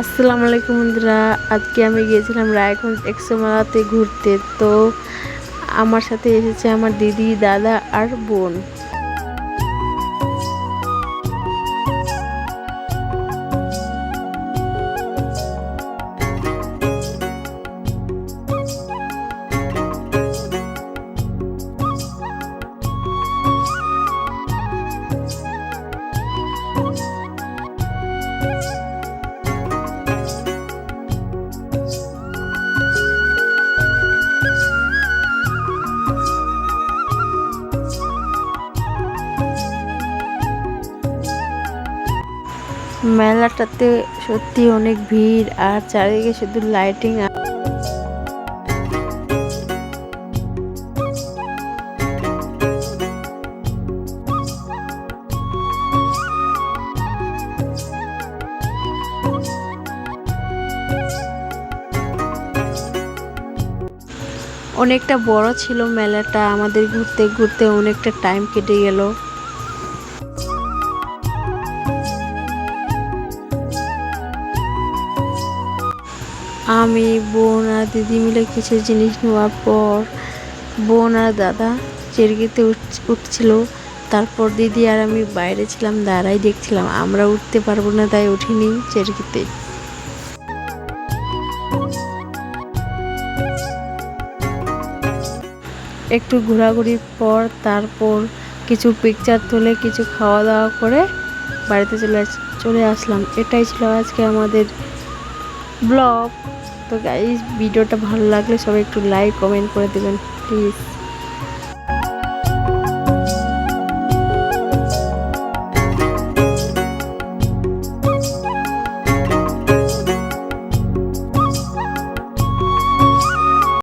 আসসালামু আলাইকুম বন্ধুরা। আজকে আমি গিয়েছিলাম রায়গঞ্জ এক্সো মেলাতে ঘুরতে। তো আমার সাথে এসেছে আমার দিদি, দাদা আর বোন। মেলাটাতে সত্যি অনেক ভিড়, আর চারিদিকে শুধু লাইটিং। অনেকটা বড় ছিল মেলাটা, আমাদের ঘুরতে ঘুরতে অনেকটা টাইম কেটে গেল। আমি, বোন আর দিদি মিলে কিছু জিনিস নেওয়ার পর বোন আর দাদা চেরগিতে উঠছিল। তারপর দিদি আর আমি বাইরে ছিলাম, দাঁড়াই দেখছিলাম। আমরা উঠতে পারবো না তাই উঠিনি চেরগিতে। একটু ঘোরাঘুরির পর তারপর কিছু পিকচার তুলে কিছু খাওয়া দাওয়া করে বাড়িতে চলে আসলাম। এটাই ছিল আজকে আমাদের ব্লগ। তো গাইস, ভিডিওটা ভালো লাগলে সবাই একটু লাইক কমেন্ট করে দেবেন প্লিজ।